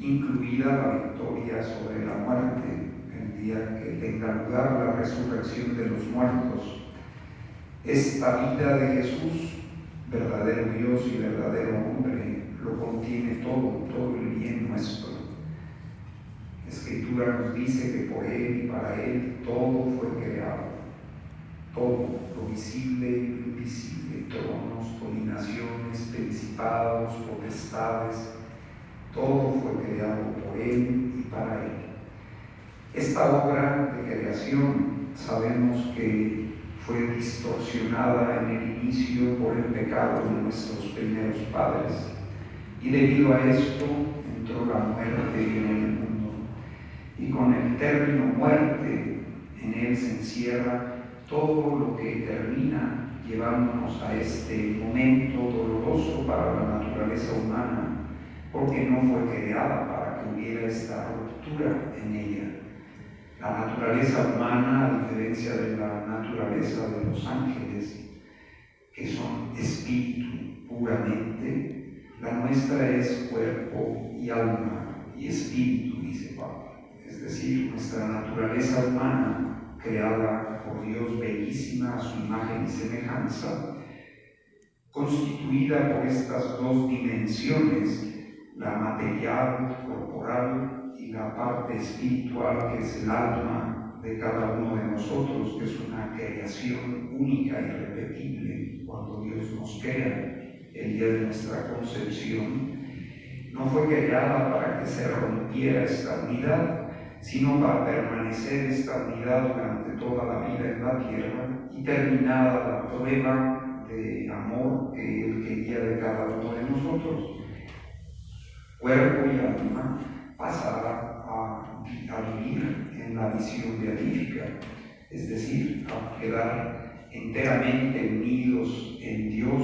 incluida la victoria sobre la muerte, el día que tenga lugar la resurrección de los muertos. Esta vida de Jesús, verdadero Dios y verdadero hombre, lo contiene todo, todo el bien nuestro. La Escritura nos dice que por Él y para Él todo fue creado. Todo, lo visible y lo invisible, tronos, dominaciones, principados, potestades, todo fue creado por Él y para Él. Esta obra de creación sabemos que fue distorsionada en el inicio por el pecado de nuestros primeros padres, y debido a esto entró la muerte en el mundo. Y con el término muerte, en él se encierra todo lo que termina llevándonos a este momento doloroso para la naturaleza humana, porque no fue creada para que hubiera esta ruptura en ella. La naturaleza humana, a diferencia de la naturaleza de los ángeles, que son espíritu puramente, la nuestra es cuerpo y alma y espíritu, dice Pablo. Es decir, nuestra naturaleza humana, creada por Dios bellísima a su imagen y semejanza, constituida por estas dos dimensiones, la material, corporal, y la parte espiritual, que es el alma de cada uno de nosotros, que es una creación única y irrepetible. Cuando Dios nos crea el día de nuestra concepción, no fue creada para que se rompiera esta unidad, sino para permanecer esta unidad durante toda la vida en la tierra, y terminada la prueba de amor que Él quería de cada uno de nosotros, cuerpo y alma pasará a vivir en la visión beatífica, es decir, a quedar enteramente unidos en Dios,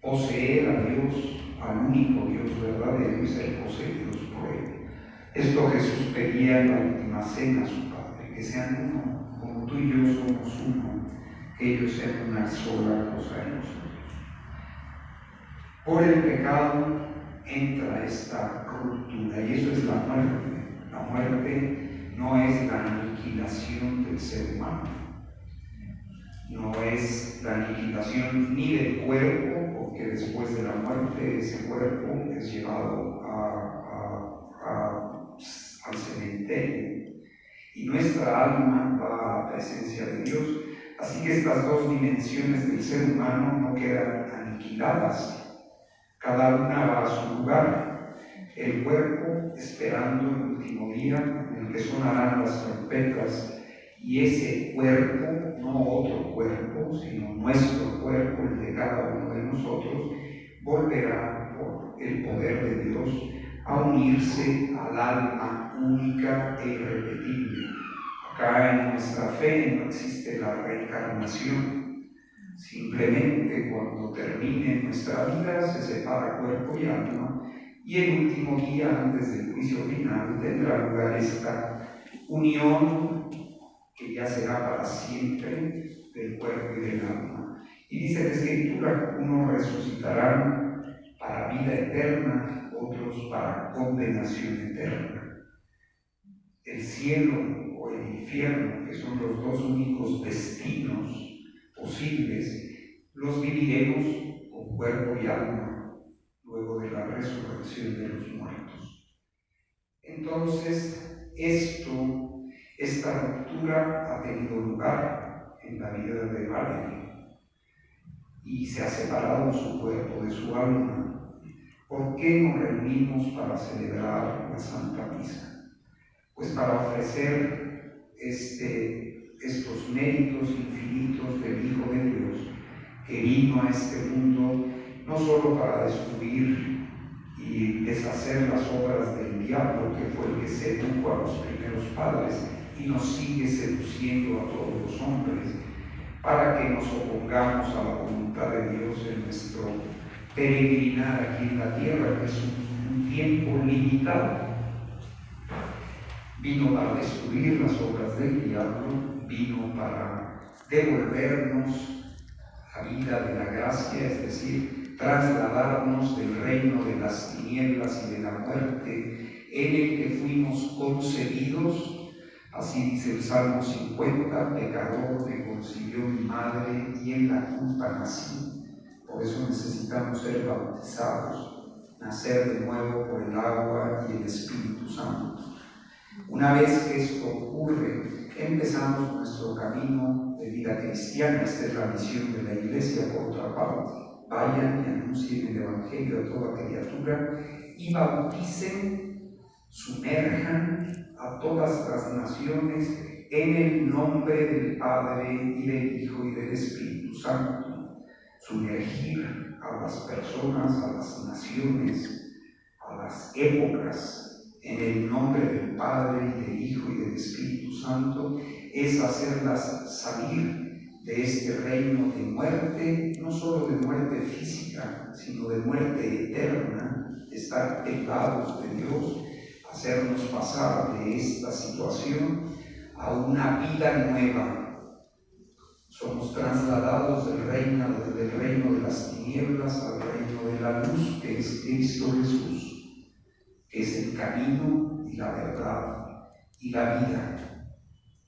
poseer a Dios, al único Dios verdadero, y ser poseídos por Él. Esto Jesús pedía en la última cena a su Padre, que sean uno, como tú y yo somos uno, que ellos sean una sola cosa en nosotros. Por el pecado entra esta ruptura, y eso es la muerte. La muerte no es la aniquilación del ser humano, no es la aniquilación ni del cuerpo, porque después de la muerte ese cuerpo es llevado al cementerio, y nuestra alma va a la presencia de Dios. Así que estas dos dimensiones del ser humano no quedan aniquiladas. Cada una va a su lugar, el cuerpo esperando el último día en el que sonarán las trompetas, y ese cuerpo, no otro cuerpo, sino nuestro cuerpo, el de cada uno de nosotros, volverá por el poder de Dios a unirse al alma única e irrepetible. Acá en nuestra fe no existe la reencarnación. Simplemente cuando termine nuestra vida se separa cuerpo y alma, y el último día antes del juicio final tendrá lugar esta unión que ya será para siempre del cuerpo y del alma. Y dice la Escritura: unos resucitarán para vida eterna, otros para condenación eterna. El cielo o el infierno, que son los dos únicos destinos posibles, los viviremos con cuerpo y alma luego de la resurrección de los muertos. Entonces, esta ruptura ha tenido lugar en la vida de Valerie, y se ha separado su cuerpo de su alma. ¿Por qué nos reunimos para celebrar la Santa Misa? Pues para ofrecer estos méritos infinitos del Hijo de Dios, que vino a este mundo no solo para destruir y deshacer las obras del diablo, que fue el que sedujo a los primeros padres y nos sigue seduciendo a todos los hombres, para que nos opongamos a la voluntad de Dios en nuestro peregrinar aquí en la tierra, que es un tiempo limitado. Vino para destruir las obras del diablo, vino para devolvernos la vida de la gracia, es decir, trasladarnos del reino de las tinieblas y de la muerte en el que fuimos concebidos, así dice el Salmo 50, pecador me concibió mi madre y en la culpa nací. Por eso necesitamos ser bautizados, nacer de nuevo por el agua y el Espíritu Santo. Una vez que esto ocurre, empezamos nuestro camino de vida cristiana. Esta es la misión de la Iglesia, por otra parte. Vayan y anuncien el Evangelio a toda criatura y bauticen, sumerjan a todas las naciones en el nombre del Padre y del Hijo y del Espíritu Santo. Sumergir a las personas, a las naciones, a las épocas, en el nombre del Padre y del Hijo y del Espíritu Santo, es hacerlas salir de este reino de muerte, no solo de muerte física, sino de muerte eterna, de estar privados de Dios, hacernos pasar de esta situación a una vida nueva. Somos trasladados del reino de las tinieblas al reino de la luz, que es Cristo Jesús, que es el camino y la verdad y la vida.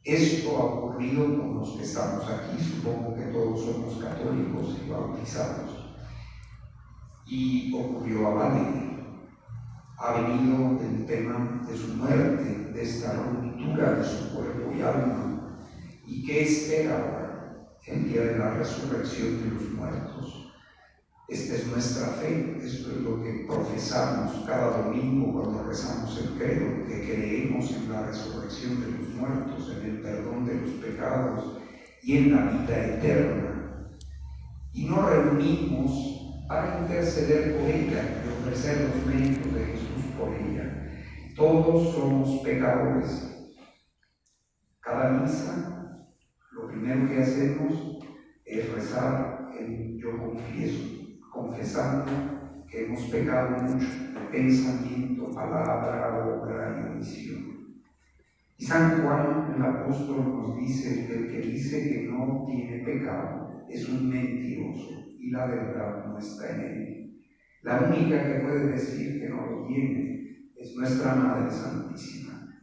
Esto ha ocurrido con los que estamos aquí, supongo que todos somos católicos y bautizados. Y ocurrió a Valerie. Ha venido el tema de su muerte, de esta ruptura de su cuerpo y alma. ¿Y qué espera ahora, el día de la resurrección de los muertos? Esta es nuestra fe, esto es lo que profesamos cada domingo cuando rezamos el credo, que creemos en la resurrección de los muertos, en el perdón de los pecados y en la vida eterna. Y nos reunimos para interceder por ella y ofrecer los méritos de Jesús por ella. Todos somos pecadores. Cada misa, lo primero que hacemos es rezar el yo confieso, confesando que hemos pecado mucho de pensamiento, palabra, obra y omisión. Y San Juan, el apóstol, nos dice que el que dice que no tiene pecado es un mentiroso y la verdad no está en él. La única que puede decir que no lo tiene es nuestra Madre Santísima,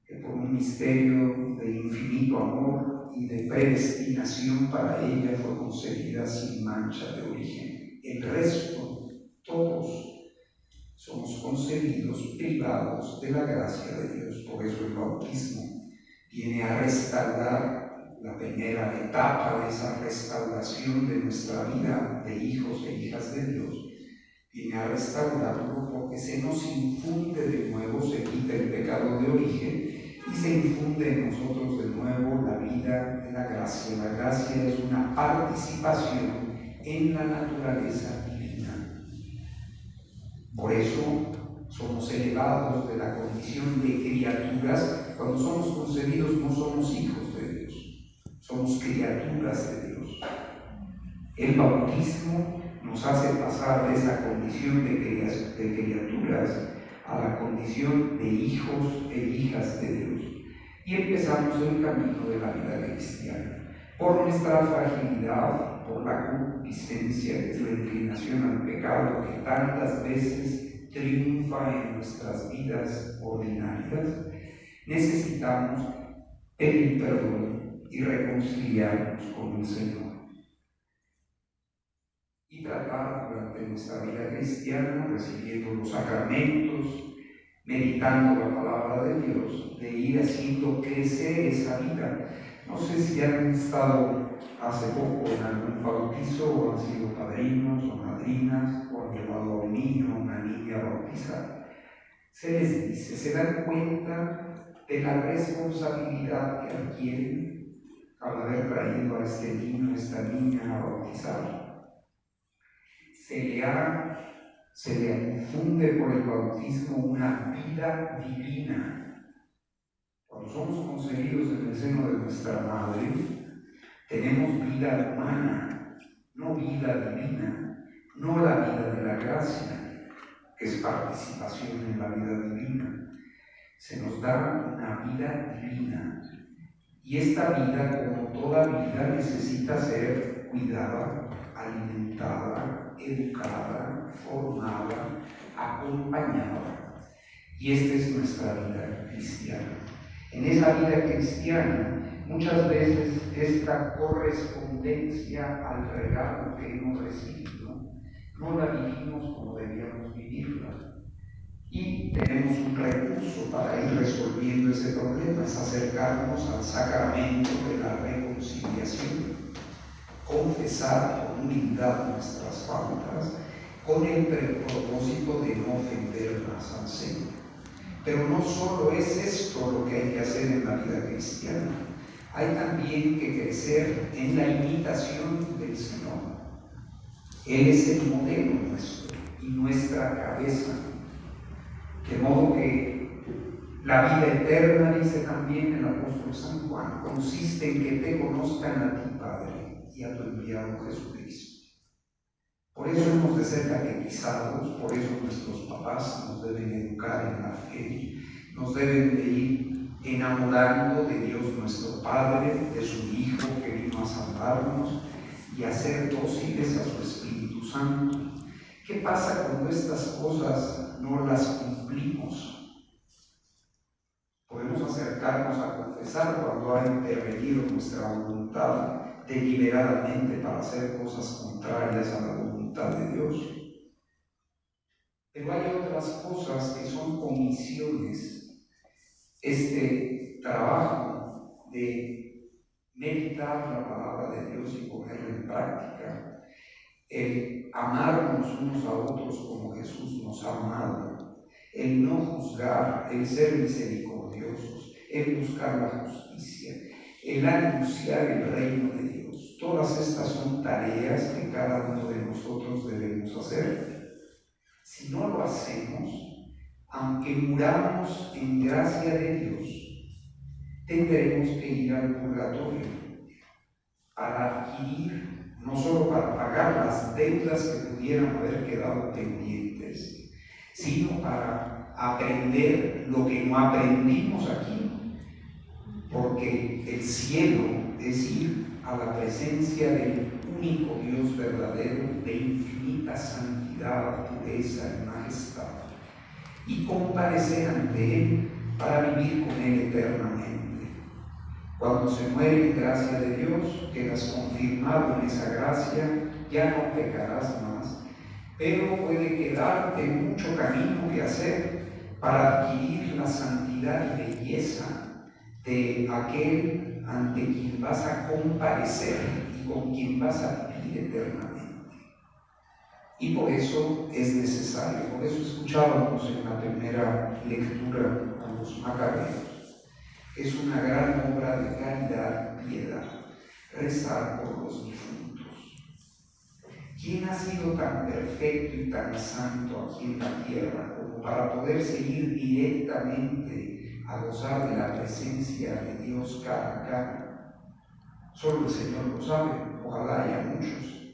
que por un misterio de infinito amor y de predestinación para ella fue concebida sin mancha de origen. El resto, todos, somos concebidos privados de la gracia de Dios. Por eso el bautismo viene a restaurar la primera etapa de esa restauración de nuestra vida de hijos e hijas de Dios. Viene a restaurarlo porque se nos infunde de nuevo, se quita el pecado de origen y se infunde en nosotros de nuevo la vida de la gracia. La gracia es una participación en la naturaleza divina. Por eso somos elevados de la condición de criaturas. Cuando somos concebidos no somos hijos de Dios, somos criaturas de Dios. El bautismo nos hace pasar de esa condición de criaturas a la condición de hijos e hijas de Dios. Y empezamos el camino de la vida cristiana. Por nuestra fragilidad, por la concupiscencia, que es la inclinación al pecado que tantas veces triunfa en nuestras vidas ordinarias, necesitamos pedir perdón y reconciliarnos con el Señor. Y tratar durante nuestra vida cristiana, recibiendo los sacramentos, meditando la palabra de Dios, de ir haciendo crecer esa vida. No sé si han estado hace poco en algún bautizo, o han sido padrinos o madrinas, o han llevado a un niño o una niña a bautizar. Se les dice, se dan cuenta de la responsabilidad que adquieren al haber traído a este niño, a esta niña a bautizar. Se le infunde por el bautismo una vida divina. Cuando somos concebidos en el seno de nuestra madre, tenemos vida humana, no vida divina, no la vida de la gracia, que es participación en la vida divina. Se nos da una vida divina. Y esta vida, como toda vida, necesita ser cuidada, alimentada, educada, formada, acompañada. Y esta es nuestra vida cristiana. En esa vida cristiana, muchas veces esta correspondencia al regalo que hemos recibido no la vivimos como debíamos vivirla. Y tenemos un recurso para ir resolviendo ese problema, es acercarnos al sacramento de la reconciliación, confesar con humildad nuestras faltas, con el propósito de no ofender más al Señor. Pero no solo es esto lo que hay que hacer en la vida cristiana, hay también que crecer en la imitación del Señor. Él es el modelo nuestro y nuestra cabeza. De modo que la vida eterna, dice también el apóstol San Juan, consiste en que te conozcan a ti, Padre, y a tu enviado Jesucristo. Por eso hemos de ser catequizados, por eso nuestros papás nos deben educar en la fe, nos deben de ir enamorando de Dios nuestro Padre, de su Hijo que vino a salvarnos y a ser dóciles a su Espíritu Santo. ¿Qué pasa cuando estas cosas no las cumplimos? Podemos acercarnos a confesar cuando ha intervenido nuestra voluntad deliberadamente para hacer cosas contrarias a la voluntad de Dios. Pero hay otras cosas que son omisiones. Este trabajo de meditar la palabra de Dios y ponerla en práctica, el amarnos unos a otros como Jesús nos ha amado, el no juzgar, el ser misericordiosos, el buscar la justicia, el anunciar el reino de Dios. Todas estas son tareas que cada uno de nosotros debemos hacer. Si no lo hacemos, aunque muramos en gracia de Dios, tendremos que ir al purgatorio para adquirir, no solo para pagar las deudas que pudieran haber quedado pendientes, sino para aprender lo que no aprendimos aquí, porque el cielo es ir a la presencia del único Dios verdadero, de infinita santidad, pureza y majestad, y comparecer ante Él para vivir con Él eternamente. Cuando se muere en gracia de Dios, quedas confirmado en esa gracia, ya no pecarás más, pero puede quedarte mucho camino que hacer para adquirir la santidad y belleza de aquel ante quien vas a comparecer y con quien vas a vivir eternamente. Y por eso es necesario, por eso escuchábamos en la primera lectura a los Macabeos, es una gran obra de caridad y piedad, rezar por los difuntos. ¿Quién ha sido tan perfecto y tan santo aquí en la tierra como para poderse ir directamente a gozar de la presencia de Dios cara a cara? Solo el Señor lo sabe, ojalá haya muchos.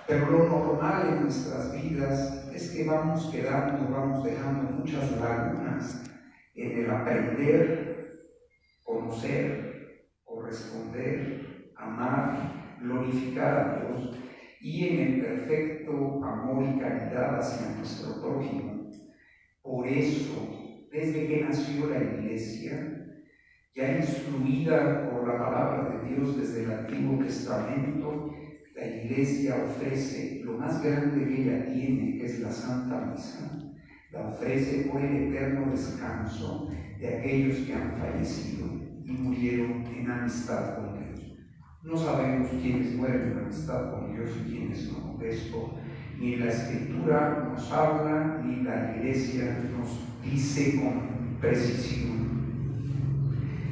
Pero lo normal en nuestras vidas es que vamos dejando muchas lagunas en el aprender, conocer, corresponder, amar, glorificar a Dios y en el perfecto amor y caridad hacia nuestro prójimo. Por eso, desde que nació la Iglesia, ya instruida por la palabra de Dios desde el Antiguo Testamento, la Iglesia ofrece lo más grande que ella tiene, que es la Santa Misa. La ofrece por el eterno descanso de aquellos que han fallecido y murieron en amistad con Dios. No sabemos quiénes mueren en amistad con Dios y quiénes no. De esto ni la Escritura nos habla, ni la Iglesia nos dice con precisión.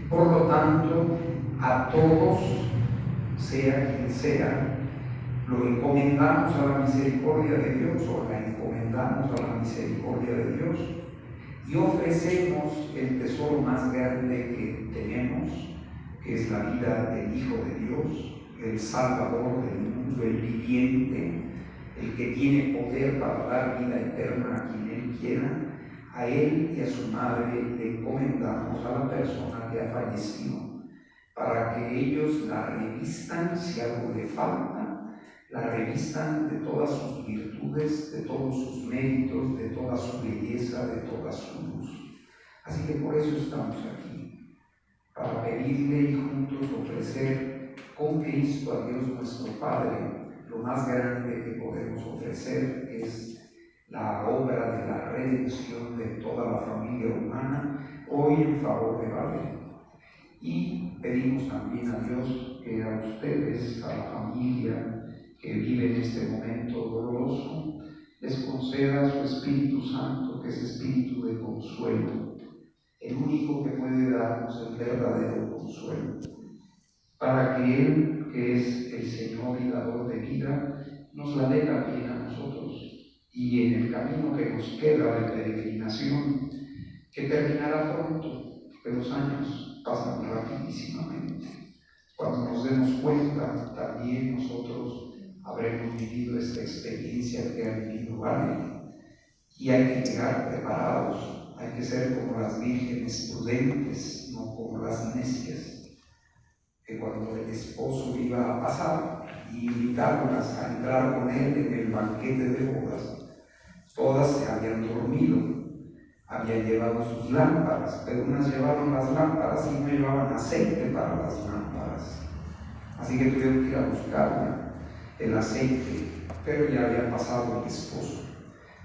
Por lo tanto, a todos, sea quien sea, lo encomendamos a la misericordia de Dios o la encomendamos a la misericordia de Dios y ofrecemos el tesoro más grande que tenemos, que es la vida del Hijo de Dios, el Salvador del mundo, el viviente, el que tiene poder para dar vida eterna a quien Él quiera. A Él y a su Madre le encomendamos a la persona que ha fallecido, para que ellos la revistan si algo le falta, la revistan de todas sus virtudes, de todos sus méritos, de toda su belleza, de toda su luz. Así que por eso estamos aquí, para pedirle y juntos ofrecer con Cristo a Dios nuestro Padre. Lo más grande que podemos ofrecer es la obra de la redención de toda la familia humana, hoy en favor de Vale. Y pedimos también a Dios que a ustedes, a la familia que vive en este momento doloroso, les conceda su Espíritu Santo, que es espíritu de consuelo, el único que puede darnos el verdadero consuelo, para que Él, que es el Señor y dador de vida, nos la dé también a nosotros, y en el camino que nos queda de peregrinación, que terminará pronto, que los años pasan rapidísimamente. Cuando nos demos cuenta, también nosotros habremos vivido esta experiencia que ha vivido Vale, y hay que llegar preparados, hay que ser como las vírgenes prudentes, no como las necias, que cuando el esposo iba a pasar y invitarlas a entrar con él en el banquete de bodas, todas se habían dormido, habían llevado sus lámparas, pero unas llevaron las lámparas y no llevaban aceite para las lámparas. Así que tuvieron que ir a buscar el aceite, pero ya había pasado el esposo.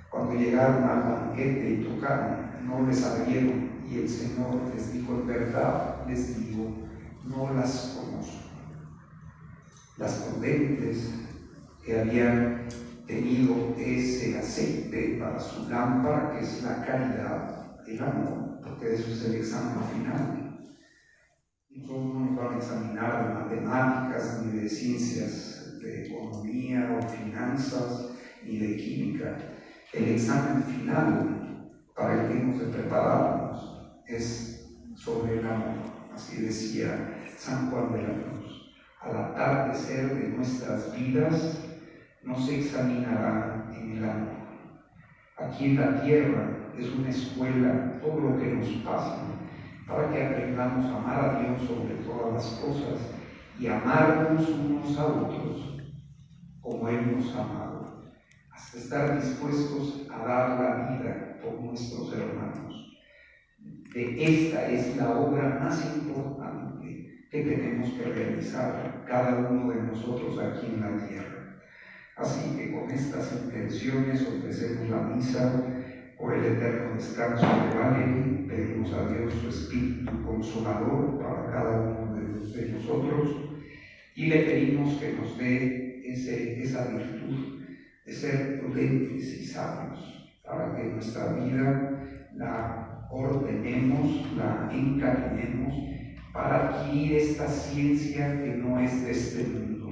Cuando llegaron al banquete y tocaron, no les abrieron, y el Señor les dijo: en verdad les digo, no las conozco. Las prudentes que habían tenido ese aceite para su lámpara, que es la caridad, el amor, porque eso es el examen final. Nosotros no nos van a examinar de matemáticas, ni de ciencias de economía o finanzas, ni de química. El examen final para el que hemos de prepararnos es sobre el amor. Así decía San Juan de la Cruz: al atardecer de nuestras vidas nos examinará en el amor. Aquí en la tierra es una escuela todo lo que nos pasa, para que aprendamos a amar a Dios sobre todas las cosas y amarnos unos a otros como Él nos ha amado, hasta estar dispuestos a dar la vida por nuestros hermanos. Esta es la obra más importante que tenemos que realizar cada uno de nosotros aquí en la tierra. Así que con estas intenciones ofrecemos la misa por el eterno descanso de Vale. Pedimos a Dios su Espíritu Consolador para cada uno de nosotros, y le pedimos que nos dé esa virtud de ser prudentes y sabios, para que nuestra vida la ordenemos, la encaminemos para adquirir esta ciencia que no es de este mundo.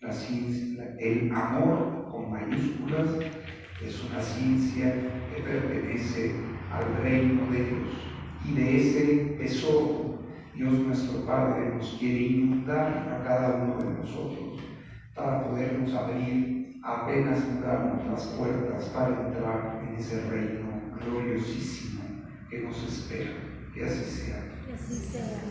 La ciencia, el amor con mayúsculas, es una ciencia que pertenece al reino de Dios, y de ese tesoro Dios nuestro Padre nos quiere inundar a cada uno de nosotros para podernos abrir apenas mudamos las puertas para entrar en ese reino gloriosísimo que nos espera. Que así sea. Que así sea.